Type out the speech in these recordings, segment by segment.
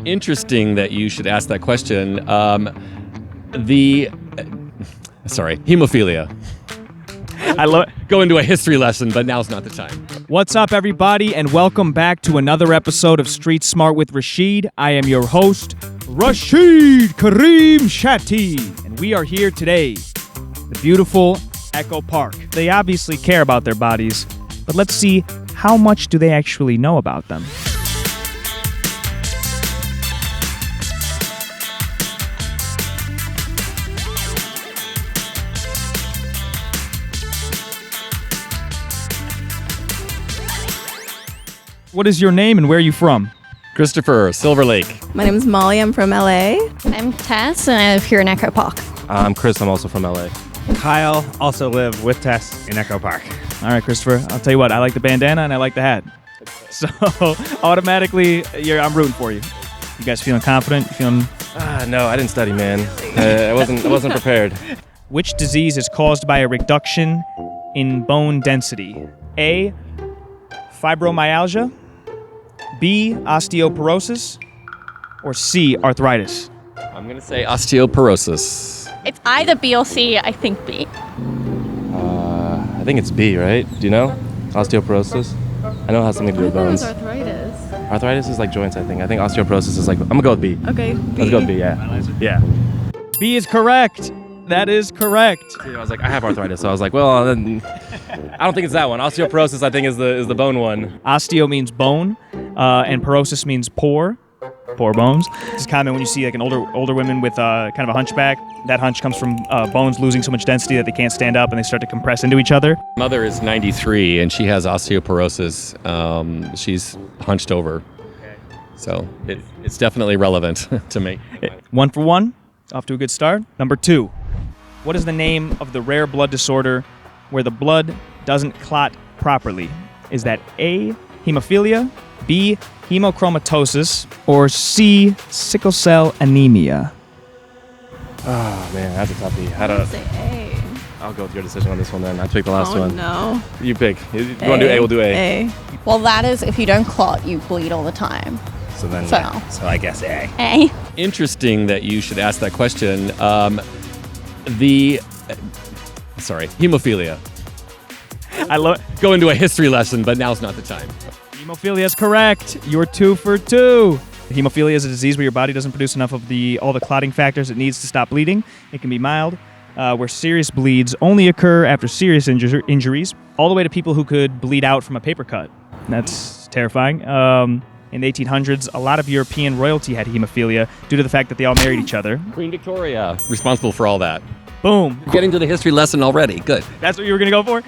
Interesting that you should ask that question. Hemophilia. Go into a history lesson, but now's not the time. What's up, everybody, and welcome back to another episode of Street Smart with Rashid. I am your host, Rashid Kareem Shatti, and we are here today, the beautiful Echo Park. They obviously care about their bodies, but let's see how much do they actually know about them. What is your name and where are you from? Christopher, Silver Lake. My name is Molly. I'm from LA. I'm Tess, and I live here in Echo Park. I'm Chris. I'm also from LA. Kyle, also live with Tess in Echo Park. All right, Christopher, I'll tell you what, I like the bandana and I like the hat. So automatically, I'm rooting for you. You guys feeling confident? No, I didn't study, man. I wasn't prepared. Which disease is caused by a reduction in bone density? A, fibromyalgia, B, osteoporosis, or C, arthritis? I'm going to say osteoporosis. It's either B or C. I think B. I think it's B, right? Do you know? Osteoporosis? I know it has something to do with bones. Arthritis. Arthritis is like joints, I think. I think osteoporosis is like, I'm gonna go with B. Okay, B. Let's go with B, yeah. Yeah. B is correct. That is correct. I was like, I have arthritis, so I was like, well, then, I don't think it's that one. Osteoporosis, I think, is the bone one. Osteo means bone, and porosis means poor bones. It's common when you see like an older women with kind of a hunchback. That hunch comes from bones losing so much density that they can't stand up and they start to compress into each other. Mother is 93 and she has osteoporosis. She's hunched over. So it's definitely relevant to me. 1 for 1. Off to a good start. Number 2. What is the name of the rare blood disorder where the blood doesn't clot properly? Is that A, hemophilia, B, hemochromatosis, or C, sickle cell anemia? Oh, man, that's a toughie. I'd say A. I'll go with your decision on this one then. I picked the last one. No. You pick. You want to do A, we'll do A. A. Well, that is if you don't clot, you bleed all the time. So then, So. so I guess A. A. Interesting that you should ask that question. Hemophilia. Go into a history lesson, but now's not the time. Hemophilia is correct. You're 2 for 2. Hemophilia is a disease where your body doesn't produce enough of all the clotting factors it needs to stop bleeding. It can be mild, where serious bleeds only occur after serious injuries, all the way to people who could bleed out from a paper cut. That's terrifying. In the 1800s, a lot of European royalty had hemophilia due to the fact that they all married each other. Queen Victoria, responsible for all that. Boom. Getting to the history lesson already. Good. That's what you were going to go for?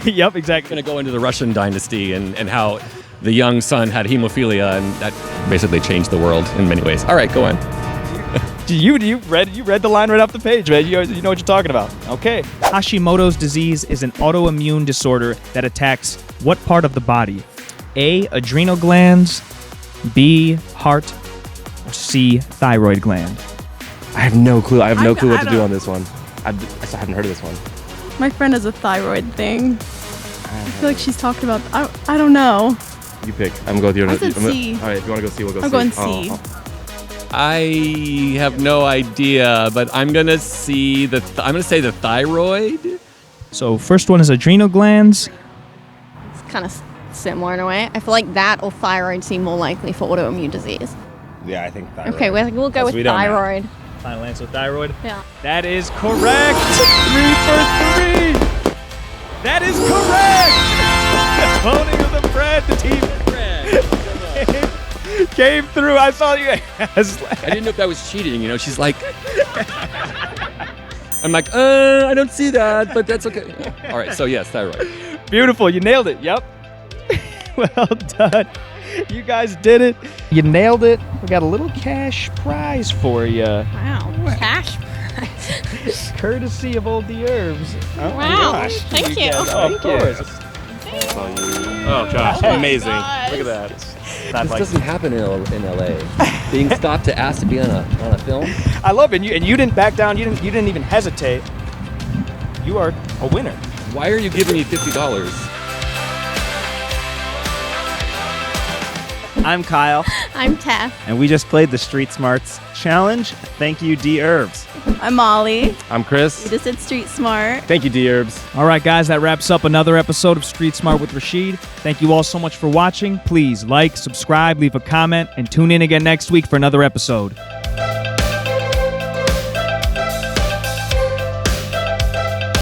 Yep, exactly. Going to go into the Russian dynasty and how the young son had hemophilia, and that basically changed the world in many ways. All right, go on. You read the line right off the page, man. You know what you're talking about. Okay. Hashimoto's disease is an autoimmune disorder that attacks what part of the body? A, adrenal glands, B, heart, or C, thyroid gland? I have no clue. I have no clue what to do on this one. I still haven't heard of this one. My friend has a thyroid thing. I feel like she's talked about. I don't know. You pick. I'm going with your. I said C. All right, if you want to go C, we'll go C. I'm going C. I have no idea, but I'm gonna say the thyroid. So first one is adrenal glands. It's kind of similar in a way. I feel like that or thyroid seem more likely for autoimmune disease. Yeah, I think thyroid. Okay, we'll go with we don't know. thyroid. Final answer, thyroid. Yeah. That is correct. 3 for 3. That is correct. Owning of the bread, the team came through. I saw you. I didn't know if that was cheating. You know, she's like, I'm like, I don't see that, but that's okay. All right, so yes, thyroid. Beautiful. You nailed it. Yep. Well done. You guys did it. You nailed it. We got a little cash prize for you. Wow. Cash prize. Courtesy of old Dherbs. Oh my Wow. gosh. Thank you. Of course. Oh gosh, amazing! gosh. Look at that. This doesn't happen in LA. Being stopped to ask to be on a film. I love it. And you didn't back down. You didn't even hesitate. You are a winner. Why are you giving me $50? I'm Kyle, I'm Tess. and we just played the Street Smarts Challenge. Thank you, Dherbs. I'm Molly. I'm Chris. You just said street smart. Thank you, Dherbs. All right, guys, that wraps up another episode of Street Smart with Rashid. Thank you all so much for watching. Please like, subscribe, leave a comment, and tune in again next week for another episode.